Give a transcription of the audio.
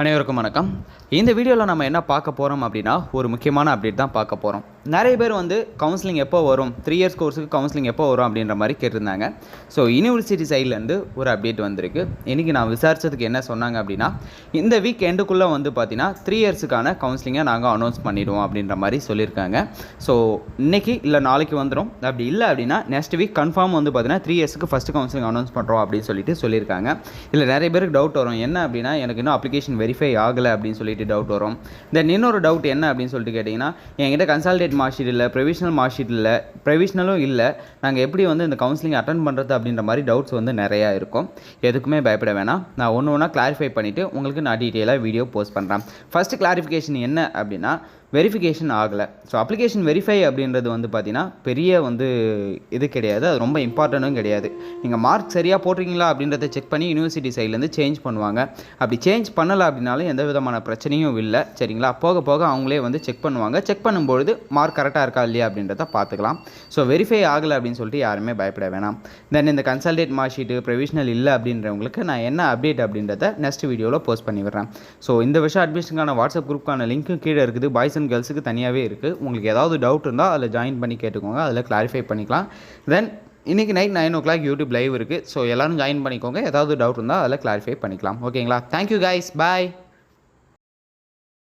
அனைவருக்கும் வணக்கம். இந்த வீடியோவில் நம்ம என்ன பார்க்க போகிறோம் அப்படின்னா, ஒரு முக்கியமான அப்டேட் தான் பார்க்க போகிறோம். நிறைய பேர் கவுன்சிலிங் எப்போ வரும், 3 இயர்ஸ் கோர்ஸுக்கு கவுன்சிலிங் எப்போ வரும் அப்படின்ற மாதிரி கேட்டிருந்தாங்க. ஸோ யூனிவர்சிட்டி சைட்லேருந்து ஒரு அப்டேட் வந்திருக்கு. இன்றைக்கி நான் விசாரித்ததுக்கு என்ன சொன்னாங்க அப்படின்னா, இந்த வீக் எண்டுக்குள்ளே பார்த்தீங்கன்னா 3 இயர்ஸுக்கான கவுன்சிலிங்கை நாங்கள் அனௌன்ஸ் பண்ணிடுவோம் அப்படின்ற மாதிரி சொல்லியிருக்காங்க. ஸோ இன்றைக்கி இல்லை நாளைக்கு வந்துடும். அப்படி இல்லை அப்படின்னா நெக்ஸ்ட் வீக் கன்ஃபார்ம் பார்த்தீங்கன்னா 3 இயர்ஸுக்கு ஃபஸ்ட்டு கவுன்சிலிங் அனௌன்ஸ் பண்ணுறோம் அப்படின்னு சொல்லியிருக்காங்க. இல்லை நிறைய பேருக்கு டவுட் வரும், என்ன அப்படின்னா எனக்கு இன்னும் அப்ளிகேஷன் வெரிஃபை ஆகலை அப்படின்னு சொல்லிட்டு டவுட் வரும். தென் இன்னொரு டவுட் என்ன அப்படின்னு சொல்லிட்டு கேட்டிங்கன்னா, என்கிட்ட கன்சால்டேட் மார்க் ஷீட் இல்லை, ப்ரொவிஷனல் மார்க் ஷீட் இல்லை, ப்ரொவிஷனலும் இல்லை, நாங்கள் எப்படி இந்த கவுன்சிலிங் அட்டன் பண்ணுறது அப்படின்ற மாதிரி டவுட்ஸ் நிறையா இருக்கும். எதுக்குமே பயப்பட வேணாம். நான் ஒன்று ஒன்றா கிளாரிஃபை பண்ணிவிட்டு உங்களுக்கு நான் டீட்டெயிலாக வீடியோ போஸ்ட் பண்ணுறேன். ஃபஸ்ட்டு கிளாரிஃபிகேஷன் என்ன அப்படின்னா, வெரிஃபிகேஷன் ஆகலை. ஸோ அப்ளிகேஷன் வெரிஃபை அப்படின்றது பார்த்தீங்கன்னா பெரிய இது கிடையாது, அது ரொம்ப இம்பார்ட்டண்ட்டும் கிடையாது. நீங்கள் மார்க் சரியாக போட்டிருக்கீங்களா அப்படின்றத செக் பண்ணி யூனிவர்சிட்டி சைட்லேருந்து சேஞ்ச் பண்ணுவாங்க. அப்படி சேஞ்ச் பண்ணலை அப்படின்னாலும் எந்த விதமான பிரச்சனையும் இல்லை, சரிங்களா? போக போக அவங்களே செக் பண்ணுவாங்க. செக் பண்ணும்பொழுது மார்க் கரெக்டாக இருக்கா இல்லையா அப்படின்றத பார்த்துக்கலாம். ஸோ வெரிஃபை ஆகலை அப்படின்னு சொல்லிட்டு யாருமே பயப்பட வேணாம். தென் இந்த கன்சல்டேட் மார்க் ஷீட்டு ப்ரொவிஷனல் இல்லை அப்படின்றவங்களுக்கு நான் என்ன அப்டேட் அப்படின்றத நெக்ஸ்ட் வீடியோவில் போஸ்ட் பண்ணி விடுறேன். ஸோ இந்த வருஷம் அட்மிஷனுக்கான வாட்ஸ்அப் குரூப்புக்கான லிங்க்கும் கீழே இருக்குது. பாய்ஸ் அண்ட் கேர்ள்ஸுக்கு தனியாகவே இருக்குது. உங்களுக்கு ஏதாவது டவுட் இருந்தால் அதில் ஜாயின் பண்ணி கேட்டுக்கோங்க, அதில் கிளாரிஃபை பண்ணிக்கலாம். தென் இன்றைக்கி நைட் 9 o'clock யூடியூப் லைவ் இருக்குது. ஸோ எல்லோரும் ஜாயின் பண்ணிக்கோங்க. ஏதாவது டவுட் இருந்தால் அதில் கிளாரிஃபை பண்ணிக்கலாம். ஓகேங்களா? தேங்க்யூ கைஸ், பாய்.